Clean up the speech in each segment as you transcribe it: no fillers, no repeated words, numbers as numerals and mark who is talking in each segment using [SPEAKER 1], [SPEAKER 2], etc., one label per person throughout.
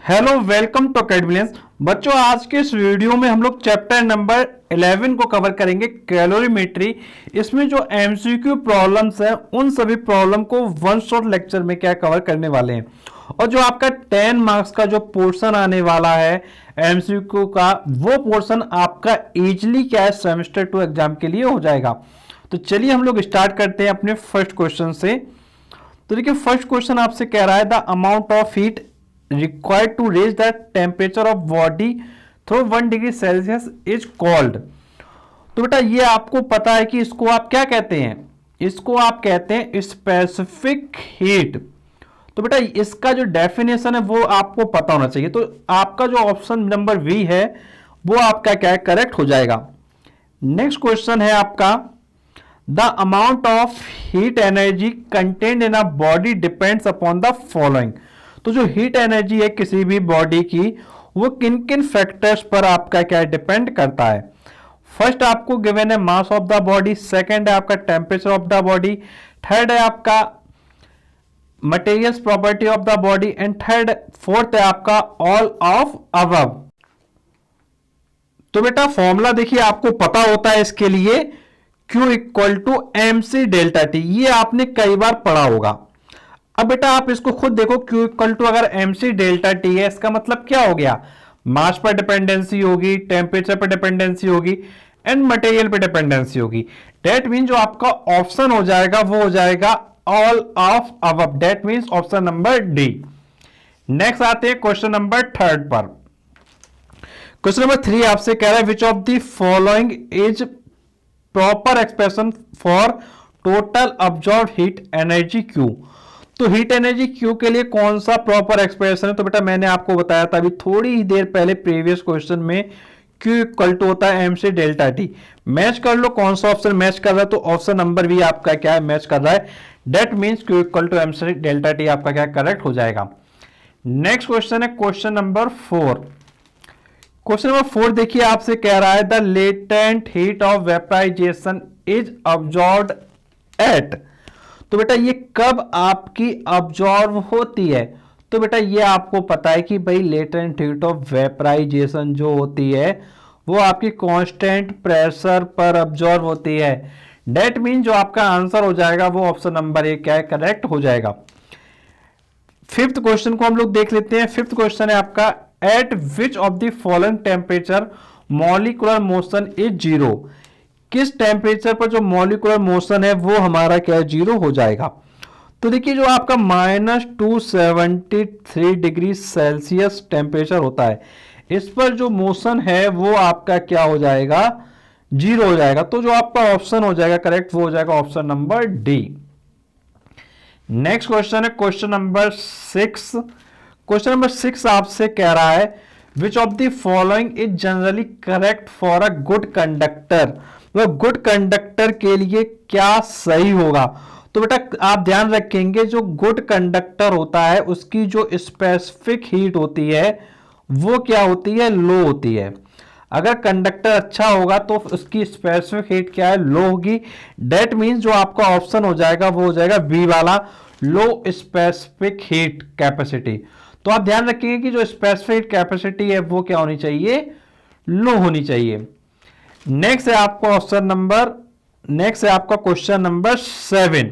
[SPEAKER 1] Hello welcome to अकेडमिलेंस। बच्चों, आज के इस वीडियो में हम लोग चैप्टर नंबर 11 को कवर करेंगे, कैलोरीमेट्री। इसमें जो एमसीक्यू प्रॉब्लम्स हैं उन सभी प्रॉब्लम को वन शॉट लेक्चर में क्या कवर करने वाले हैं। और जो आपका 10 मार्क्स का जो पोर्शन आने वाला है एमसीक्यू का, वो पोर्शन आपका इजीली क्या है सेमेस्टर 2 एग्जाम के लिए हो जाएगा। तो चलिए हम लोग स्टार्ट करते हैं अपने फर्स्ट क्वेश्चन से। तो देखिए, फर्स्ट क्वेश्चन आपसे कह रहा है the amount of heat required to raise the temperature of body through 1 degree Celsius is called. तो बेटा ये आपको पता है कि इसको आप क्या कहते हैं, इसको आप कहते हैं स्पेसिफिक हीट। तो बेटा इसका जो डेफिनेशन है वो आपको पता होना चाहिए। तो आपका जो ऑप्शन नंबर बी है वो आपका क्या है, करेक्ट हो जाएगा। नेक्स्ट क्वेश्चन है आपका the amount of heat energy contained in a body depends upon the following. तो जो हीट एनर्जी है किसी भी बॉडी की, वो किन किन फैक्टर्स पर आपका क्या डिपेंड करता है। फर्स्ट आपको गिवन है mass of the body, second है आपका temperature of the body, third है आपका materials property of the body and fourth है आपका ऑल ऑफ अबव। तो बेटा फॉर्मूला देखिए आपको पता होता है इसके लिए, Q equal to m c delta T. ये आपने कई बार पढ़ा होगा। अब बेटा आप इसको खुद देखो, Q इक्वल टू अगर एम सी डेल्टा टी है, इसका मतलब क्या हो गया, मास पर डिपेंडेंसी होगी, टेम्परेचर पर डिपेंडेंसी होगी एंड मटेरियल पर डिपेंडेंसी होगी। डेट मीन जो आपका ऑप्शन हो जाएगा वो हो जाएगा all of above. That means option number D. Next आते हैं क्वेश्चन नंबर थर्ड पर। क्वेश्चन नंबर 3 आपसे कह रहा है which of the following is proper expression for total absorb heat energy Q। तो हीट एनर्जी Q के लिए कौन सा प्रॉपर एक्सप्रेशन है। तो बेटा मैंने आपको बताया था अभी थोड़ी ही देर पहले प्रीवियस क्वेश्चन में, Q इक्वल टू होता है M c delta T. Match कर लो कौन सा ऑप्शन मैच कर रहा है, तो ऑप्शन नंबर भी आपका क्या है, मैच कर रहा है। That means Q equal to m c delta T आपका क्या करेक्ट हो जाएगा। नेक्स्ट क्वेश्चन है क्वेश्चन नंबर 4। क्वेश्चन नंबर 4 देखिए आपसे कह रहा है the latent heat of vaporisation is absorbed at. तो बेटा ये कब आपकी अब्जॉर्ब होती है। तो बेटा ये आपको पता है कि भाई लेटेंट हीट ऑफ वेपराइजेशन जो होती है वो आपकी कांस्टेंट प्रेशर पर अब्जॉर्ब होती है। डेट मीन जो आपका आंसर हो जाएगा वो ऑप्शन नंबर ए क्या है, करेक्ट हो जाएगा। फिफ्थ क्वेश्चन को हम लोग देख लेते हैं। फिफ्थ क्वेश्चन है आपका eight which of the following temperature molecular motion is zero. किस टेम्परेचर पर जो मॉलिक्यूलर मोशन है वो हमारा क्या है, जीरो हो जाएगा। तो देखिए जो आपका -273 डिग्री सेल्सियस टेम्परेचर होता है, इस पर जो मोशन है वो आपका क्या हो जाएगा, जीरो हो जाएगा। तो जो आपका ऑप्शन हो जाएगा करेक्ट वो हो जाएगा option number D. Next question है क्वेश्चन नंबर 6। क्वेश्चन नंबर 6 आपसे कह रहा है which of the following is generally correct for a good conductor. वह गुड कंडक्टर के लिए क्या सही होगा। तो बेटा आप ध्यान रखेंगे जो गुड कंडक्टर होता है उसकी जो स्पेसिफिक हीट होती है वो क्या होती है, लो होती है। अगर कंडक्टर अच्छा होगा तो उसकी स्पेसिफिक हीट क्या है, लो होगी। डेट मीन्स जो आपका ऑप्शन हो जाएगा वो हो जाएगा बी वाला, लो स्पेसिफिक हीट कैपेसिटी। तो आप ध्यान रखिए कि जो स्पेसिफिक कैपेसिटी है वो क्या होनी चाहिए, लो होनी चाहिए। नेक्स्ट है आपका क्वेश्चन नंबर 7।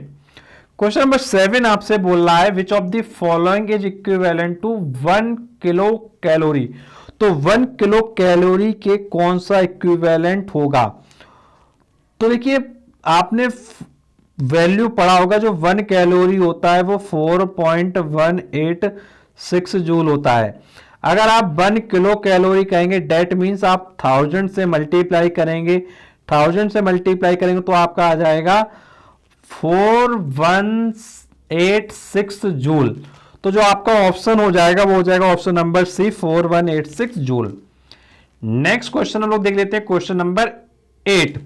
[SPEAKER 1] क्वेश्चन नंबर 7 आपसे बोल रहा है which of the following is equivalent to 1 kilo calorie. तो 1 किलो कैलोरी के कौन सा इक्विवेलेंट होगा। तो देखिए आपने वैल्यू पढ़ा होगा, जो 1 कैलोरी होता है वो 4.186 जूल होता है। अगर आप 1 किलो कैलोरी कहेंगे डेट मीन्स आप 1000 से मल्टीप्लाई करेंगे, 1000 से मल्टीप्लाई करेंगे तो आपका आ जाएगा 4186 जूल। तो जो आपका ऑप्शन हो जाएगा वो हो जाएगा option number C, 4186 joule. Next question हम लोग देख लेते हैं क्वेश्चन नंबर 8।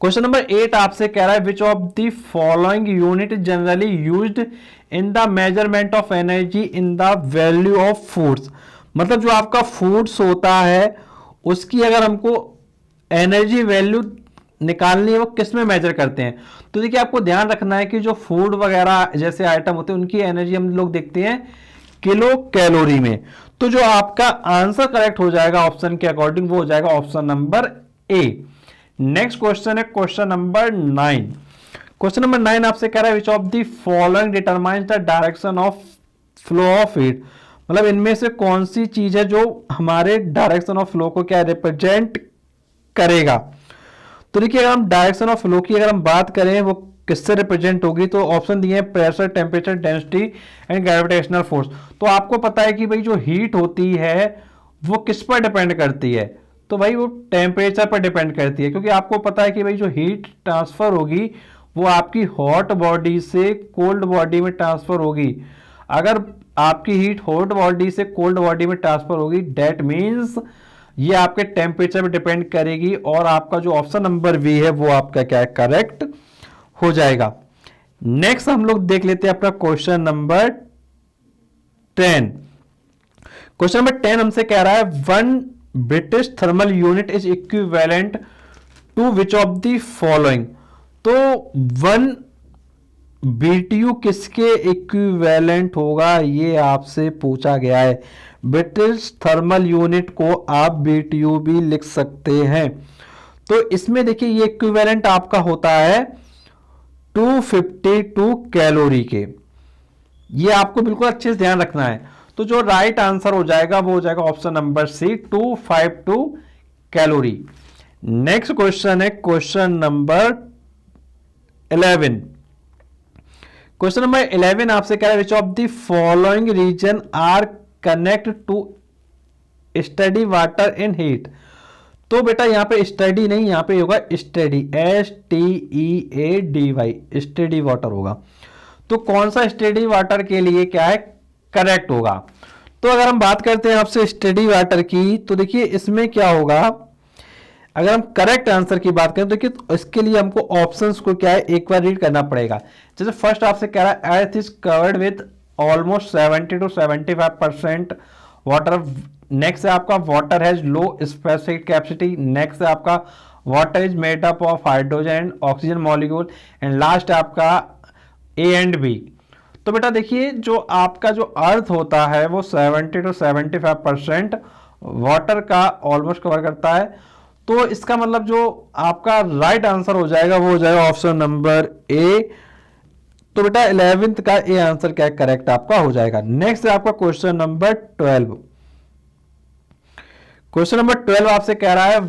[SPEAKER 1] क्वेश्चन नंबर 8 आपसे कह रहा है which of the following unit generally used in the measurement of energy in the value of foods. मतलब जो आपका फूड्स होता है उसकी अगर हमको एनर्जी वैल्यू निकालनी है वो किस में मेजर करते हैं। तो देखिए आपको ध्यान रखना है कि जो फूड वगैरह जैसे आइटम होते हैं उनकी एनर्जी हम लोग देखते हैं किलो कैलोरी में। तो जो आपका आंसर करेक्ट हो जाएगा ऑप्शन के अकॉर्डिंग वो हो जाएगा option number A. Next question है क्वेश्चन नंबर 9। क्वेश्चन नंबर 9 आपसे कह रहा है which of the following determines the direction of flow of heat, मतलब इनमें से कौन सी चीज है जो हमारे डायरेक्शन ऑफ फ्लो को क्या रिप्रेजेंट करेगा। तो देखिए अगर हम डायरेक्शन ऑफ फ्लो की अगर हम बात करें वो किससे रिप्रेजेंट होगी, तो ऑप्शन दिए हैं pressure, temperature, density and gravitational force. तो आपको पता है कि भाई जो हीट होती है वो किस पर डिपेंड करती है, तो भाई वो टेम्परेचर पर डिपेंड करती है, क्योंकि आपको पता है कि भाई जो हीट ट्रांसफर होगी वो आपकी हॉट बॉडी से कोल्ड बॉडी में ट्रांसफर होगी। अगर आपकी हीट हॉट बॉडी से कोल्ड बॉडी में ट्रांसफर होगी डेट मींस ये आपके टेम्परेचर पे डिपेंड करेगी, और आपका जो ऑप्शन नंबर बी है वो आपका क्या है करेक्ट हो जाएगा। नेक्स्ट हम लोग देख लेते हैं अपना क्वेश्चन नंबर 10। क्वेश्चन नंबर 10 हमसे कह रहा है one British thermal unit is equivalent to which of the following. तो वन बीटीयू किसके इक्विवेलेंट होगा ये आपसे पूछा गया है। ब्रिटिश थर्मल यूनिट को आप बीटीयू भी लिख सकते हैं। तो इसमें देखिए ये इक्विवेलेंट आपका होता है 252 कैलोरी के। ये आपको बिल्कुल अच्छे से ध्यान रखना है। तो जो राइट आंसर हो जाएगा वो हो जाएगा option number C 252 calorie. Next question है क्वेश्चन नंबर 11। क्वेश्चन नंबर 11 आपसे कह रहा है which of the following reason are connect to study water in heat. तो बेटा यहां पे स्टडी नहीं, यहां पे होगा स्टडी, STEADY, स्टडी वाटर होगा। तो कौन सा स्टडी वाटर के लिए क्या है करेक्ट होगा। तो अगर हम बात करते हैं आपसे स्टडी वाटर की, तो देखिए इसमें क्या होगा, अगर हम करेक्ट आंसर की बात करें तो देखिए तो इसके लिए हमको ऑप्शंस को क्या है एक बार रीड करना पड़ेगा। जैसे फर्स्ट आपसे कह रहा है earth is covered with almost 70 to 75% water. Next है आपका water has low specific capacity. Next है आपका water is made up of hydrogen and oxygen molecule and last है आपका ए एंड बी। तो बेटा देखिए जो आपका जो अर्थ होता है वो 70 to 75% वाटर का ऑलमोस्ट कवर करता है। तो इसका मतलब जो आपका राइट आंसर हो जाएगा वो हो जाएगा ऑप्शन नंबर ए। तो बेटा 11th का ए आंसर क्या करेक्ट आपका हो जाएगा। नेक्स्ट है आपका क्वेश्चन नंबर 12। क्वेश्चन नंबर 12 आपसे कह रहा है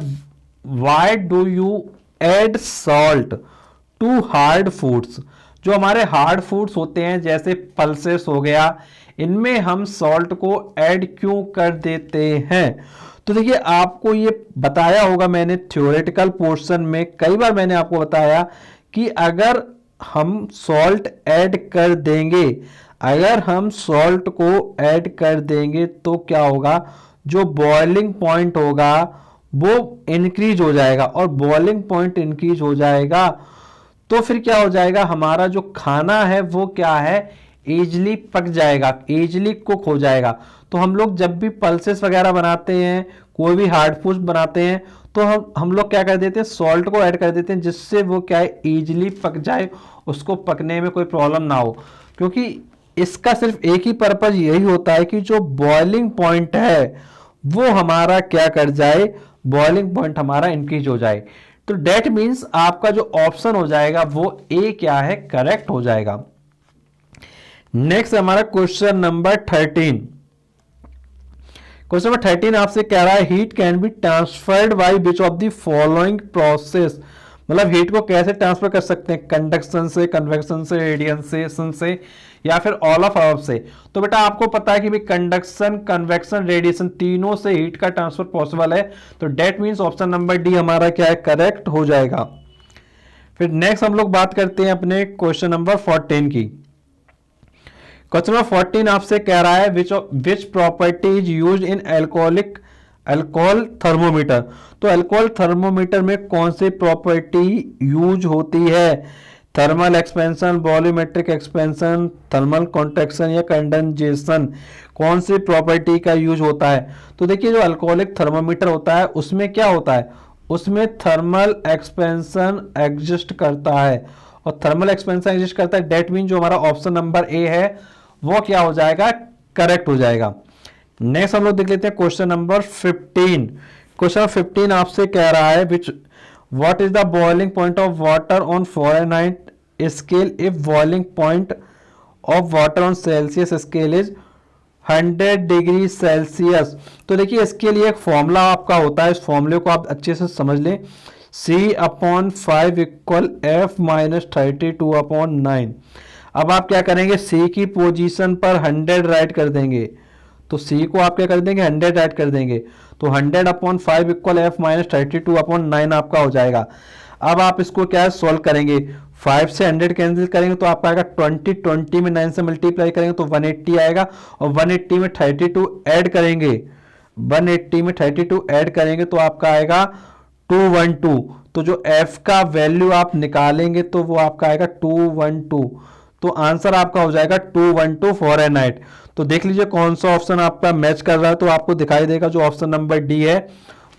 [SPEAKER 1] why do you add salt to hard foods. जो हमारे हार्ड फूड्स होते हैं जैसे पल्सेस हो गया, इनमें हम सॉल्ट को ऐड क्यों कर देते हैं। तो देखिए आपको ये बताया होगा मैंने थ्योरेटिकल पोर्शन में, कई बार मैंने आपको बताया कि अगर हम सॉल्ट ऐड कर देंगे, अगर हम सॉल्ट को ऐड कर देंगे तो क्या होगा, जो बॉइलिंग पॉइंट होगा वो इंक्रीज हो जाएगा, और बॉइलिंग पॉइंट इंक्रीज हो जाएगा तो फिर क्या हो जाएगा, हमारा जो खाना है वो क्या है इजली पक जाएगा, इजली कुक हो जाएगा। तो हम लोग जब भी पल्सेस वगैरह बनाते हैं, कोई भी हार्ड फूड बनाते हैं, तो हम लोग क्या कर देते हैं सॉल्ट को ऐड कर देते हैं, जिससे वो क्या है इजली पक जाए, उसको पकने में कोई प्रॉब्लम ना हो। क्योंकि इसका सिर्फ एक ही पर्पज यही होता है कि जो बॉइलिंग पॉइंट है वो हमारा क्या कर जाए, बॉइलिंग पॉइंट हमारा इंक्रीज हो जाए। तो डेट मीन्स आपका जो ऑप्शन हो जाएगा वो ए क्या है करेक्ट हो जाएगा। नेक्स्ट हमारा क्वेश्चन नंबर 13। क्वेश्चन नंबर 13 आपसे कह रहा है heat can be transferred by which of the following process. मतलब हीट को कैसे ट्रांसफर कर सकते हैं, कंडक्शन से, कन्वेक्शन से, रेडिएशन से, या फिर ऑल ऑफ अबव से। तो बेटा आपको पता है कि भी कंडक्शन, कन्वेक्शन, रेडिएशन तीनों से हीट का ट्रांसफर पॉसिबल है। तो that means option number D हमारा क्या है करेक्ट हो जाएगा। फिर नेक्स्ट हम लोग बात करते हैं अपने क्वेश्चन नंबर 14 की। क्वेश्चन नंबर 14 आपसे कह रहा है which property is used in alcohol thermometer. तो अल्कोहल थर्मोमीटर में कौन सी प्रॉपर्टी यूज होती है, thermal expansion, volumetric expansion, thermal contraction या कंडेंसेशन, कौन सी प्रॉपर्टी का यूज होता है। तो देखिए जो अल्कोहलिक थर्मोमीटर होता है उसमें क्या होता है, उसमें थर्मल एक्सपेंशन एग्जिस्ट करता है, और थर्मल एक्सपेंशन एग्जिस्ट करता है डेट मीन जो हमारा ऑप्शन नंबर ए है वो क्या हो जाएगा करेक्ट हो जाएगा। नेक्स्ट हम लोग देख लेते हैं क्वेश्चन नंबर 15। क्वेश्चन 15 आपसे कह रहा है विच what is the boiling point of water on Fahrenheit scale if boiling point of water on Celsius scale is 100 degree Celsius. तो देखिए इसके लिए एक फॉर्मूला आपका होता है, इस फॉर्मूले को आप अच्छे से समझ लें। C/5 equal F minus 32/9। अब आप क्या करेंगे, C की पोजीशन पर 100 राइट कर देंगे, तो C को आप क्या कर देंगे 100 राइट कर देंगे, तो 100/5 इक्वल F माइनस 32/9 आपका हो जाएगा। अब आप इसको क्या सॉल्व करेंगे, 5 से 100 कैंसिल करेंगे तो आपका आएगा 20 में 9 से मल्टीप्लाई करेंगे तो 180 आएगा, और 180 में 32 ऐड करेंगे, 180 में 32 ऐड करेंगे तो आपका आएगा 212। तो जो F का वैल्यू आप निकालेंगे तो वो आपका आएगा 212, तो आंसर आपका हो जाएगा 212 फ़ारेनहाइट। तो देख लीजिए कौन सा ऑप्शन आपका मैच कर रहा है, तो आपको दिखाई देगा जो ऑप्शन नंबर डी है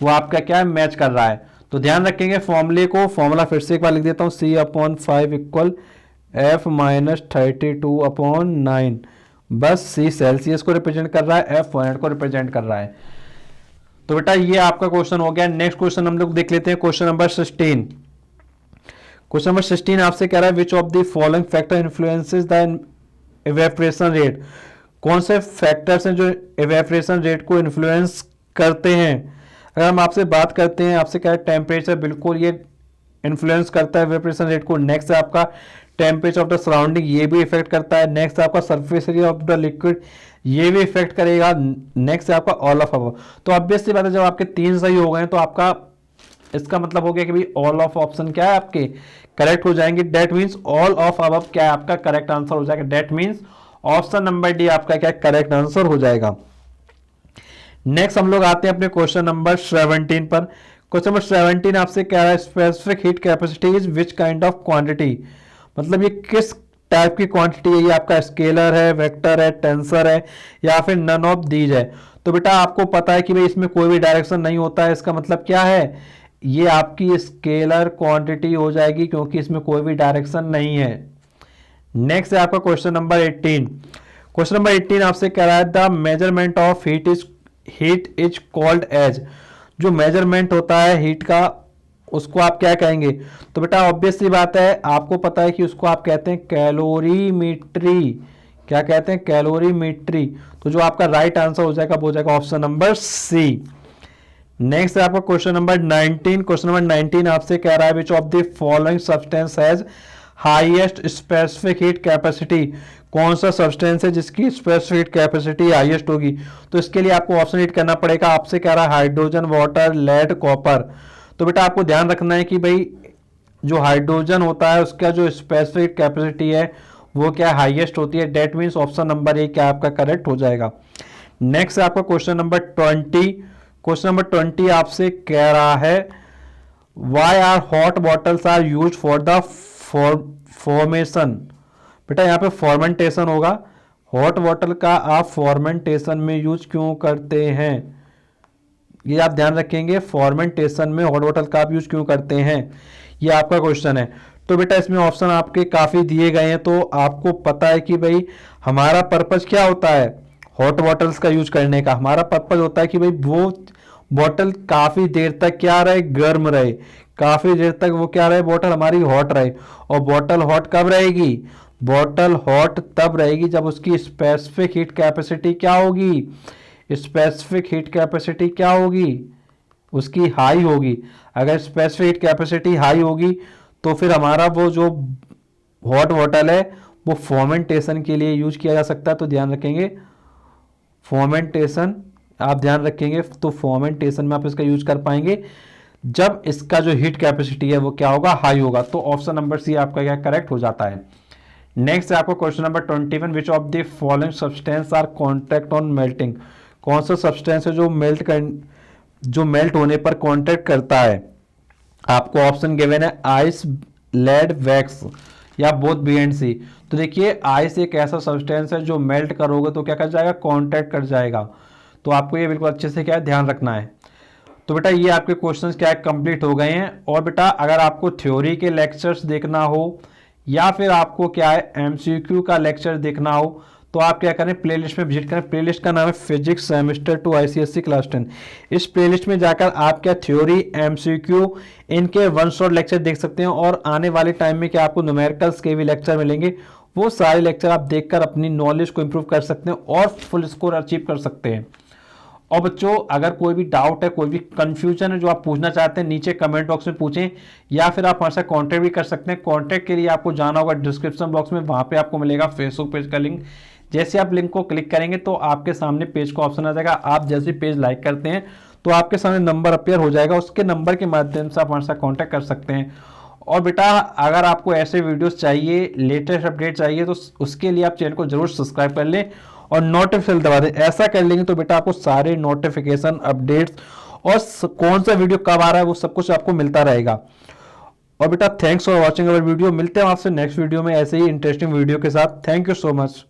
[SPEAKER 1] वो आपका क्या है, मैच कर रहा है। तो ध्यान रखेंगे फॉर्मूले को, फॉर्मूला फिर से एक बार लिख देता हूँ, C/5 इक्वल F माइनस 32/9। बस C सेल्सियस को रिप्रेजेंट कर रहा है, F फ़ारेनहाइट को रिप्रेजेंट कर रहा है। तो बेटा ये आपका क्वेश्चन हो गया। नेक्स्ट क्वेश्चन हम लोग देख लेते हैं, क्वेश्चन नंबर 16। क्वेश्चन नंबर 16 आपसे कह रहा है which of the following factor influences the evaporation rate. कौन से फैक्टर्स हैं जो इवेपोरेशन रेट को इन्फ्लुएंस करते हैं। अगर हम आपसे बात करते हैं, आपसे क्या है टेम्परेचर, बिल्कुल ये इन्फ्लुएंस करता है इवेपोरेशन रेट को। नेक्स्ट है आपका टेम्परेचर ऑफ द सराउंडिंग, ये भी इफेक्ट करता है। नेक्स्ट है आपका surface area of the liquid, ये भी इफेक्ट करेगा। नेक्स्ट है आपका ऑल ऑफ अबव। तो ऑब्वियसली बात है जब आपके 3 सही हो गए तो आपका इसका मतलब हो गया कि भाई ऑल ऑफ ऑप्शन क्या है आपके करेक्ट हो जाएंगे। That means all of above क्या है आपका करेक्ट आंसर हो जाएगा। That means option number D आपका क्या करेक्ट आंसर हो जाएगा। नेक्स्ट हम लोग आते हैं अपने क्वेश्चन नंबर 17 पर। क्वेश्चन नंबर 17 आपसे कह रहा है specific heat capacity is which kind of quantity. मतलब ये किस टाइप की क्वांटिटी है, ये आपका स्केलर है, वेक्टर है, टेंसर है, या फिर नन ऑफ दीज है। तो बेटा आपको पता है कि भाई इसमें कोई भी डायरेक्शन नहीं होता है, इसका मतलब क्या है, ये आपकी स्केलर क्वांटिटी हो जाएगी क्योंकि इसमें कोई भी डायरेक्शन नहीं है। नेक्स्ट है आपका क्वेश्चन नंबर 18। क्वेश्चन नंबर 18 आपसे कह रहा है the measurement of heat is called as. जो मेजरमेंट होता है हीट का उसको आप क्या कहेंगे। तो बेटा ऑब्वियस सी बात है, आपको पता है कि उसको आप कहते हैं कैलोरीमेट्री। क्या कहते हैं, कैलोरीमेट्री। तो जो आपका राइट आंसर हो जाएगा वो हो जाएगा ऑप्शन नंबर सी। नेक्स्ट है आपका क्वेश्चन नंबर 19। क्वेश्चन नंबर 19 आपसे कह रहा है which of the following substance has highest specific heat capacity. कौन सा सब्सटेंस है जिसकी स्पेसिफिक हीट कैपेसिटी हाईएस्ट होगी। तो इसके लिए आपको ऑप्शन रीड करना पड़ेगा। आपसे कह रहा है हाइड्रोजन, वाटर, लेड, कॉपर। तो बेटा आपको ध्यान रखना है कि भाई जो हाइड्रोजन होता है उसका जो स्पेसिफिक कैपेसिटी है वो क्या हाईएस्ट होती है। That means option number A क्या आपका करेक्ट हो जाएगा। नेक्स्ट आपका क्वेश्चन नंबर 20। क्वेश्चन नंबर 20 आपसे कह रहा है why are hot bottles are use for the formation. बेटा यहाँ पे फॉर्मेंटेशन होगा। हॉट बॉटल का आप फॉर्मेंटेशन में यूज क्यों करते हैं, ये आप ध्यान रखेंगे। फॉर्मेंटेशन में हॉट बॉटल का आप यूज क्यों करते हैं, ये आपका क्वेश्चन है। तो बेटा इसमें ऑप्शन आपके काफ़ी दिए गए हैं, तो आपको पता है कि भाई हमारा पर्पज क्या होता है हॉट बॉटल्स का यूज करने का। हमारा पर्पज होता है कि भाई वो बॉटल काफ़ी देर तक क्या रहे, गर्म रहे। काफ़ी देर तक वो क्या रहे, बॉटल हमारी हॉट रहे। और बॉटल हॉट कब रहेगी, बॉटल हॉट तब रहेगी जब उसकी स्पेसिफिक हीट कैपेसिटी क्या होगी, स्पेसिफिक हीट कैपेसिटी क्या होगी, उसकी हाई होगी। अगर स्पेसिफिक हीट कैपेसिटी हाई होगी तो फिर हमारा वो जो हॉट बॉटल है वो फॉर्मेंटेशन के लिए यूज किया जा सकता है। तो ध्यान रखेंगे फॉर्मेंटेशन, आप ध्यान रखेंगे तो फॉर्मेंटेशन में आप इसका यूज कर पाएंगे जब इसका जो हीट कैपेसिटी है वो क्या होगा, हाई होगा। तो ऑप्शन नंबर सी आपका क्या करेक्ट हो जाता है। नेक्स्ट है आपको question number 21 which of the following substance are contact on melting. कौन सा सब्सटेंस है जो मेल्ट होने पर कॉन्टैक्ट करता है। आपको ऑप्शन गिवन है आइस, लेड, वैक्स या बोथ बी एंड सी। तो देखिए आइस एक ऐसा सब्सटेंस है जो मेल्ट करोगे तो क्या कर जाएगा, कॉन्टैक्ट कर जाएगा। तो आपको ये बिल्कुल अच्छे से क्या है ध्यान रखना है। तो बेटा ये आपके क्वेश्चंस क्या है कंप्लीट हो गए हैं। और बेटा अगर आपको थ्योरी के लेक्चर्स देखना हो या फिर आपको क्या है एमसीक्यू का लेक्चर देखना हो तो आप क्या करें, प्लेलिस्ट में विजिट करें। प्लेलिस्ट का नाम है फिजिक्स सेमेस्टर 2 आईसीएसई क्लास 10। इस प्लेलिस्ट में जाकर आप क्या थ्योरी, एमसीक्यू, इनके वन शॉट लेक्चर देख सकते हैं, और आने वाले टाइम में क्या आपको न्यूमेरिकल्स के भी लेक्चर मिलेंगे। वो सारे लेक्चर आप देखकर अपनी नॉलेज को इंप्रूव कर सकते हैं और फुल स्कोर अचीव कर सकते हैं। और बच्चों, अगर कोई भी डाउट है, कोई भी कंफ्यूजन है जो आप पूछना चाहते हैं, नीचे कमेंट बॉक्स में पूछें, या फिर आप हमारे साथ कॉन्टैक्ट भी कर सकते हैं। कॉन्टैक्ट के लिए आपको जाना होगा डिस्क्रिप्शन बॉक्स में, वहाँ पे आपको मिलेगा फेसबुक पेज का लिंक। जैसे आप लिंक को क्लिक करेंगे तो आपके सामने पेज का ऑप्शन आ जाएगा। आप जैसे पेज लाइक करते हैं तो आपके सामने नंबर अपेयर हो जाएगा, उसके नंबर के माध्यम से आप हमारे साथ कॉन्टैक्ट कर सकते हैं। और बेटा, अगर आपको ऐसे वीडियोस चाहिए, लेटेस्ट अपडेट चाहिए, तो उसके लिए आप चैनल को जरूर सब्सक्राइब कर लें और नोटिफिकेशन दबा दें। ऐसा कर लेंगे तो बेटा आपको सारे नोटिफिकेशन, अपडेट्स और कौन सा वीडियो कब आ रहा है वो सब कुछ आपको मिलता रहेगा। और बेटा, thanks for watching our video. मिलते हैं आपसे नेक्स्ट वीडियो में ऐसे ही इंटरेस्टिंग वीडियो के साथ। Thank you so much.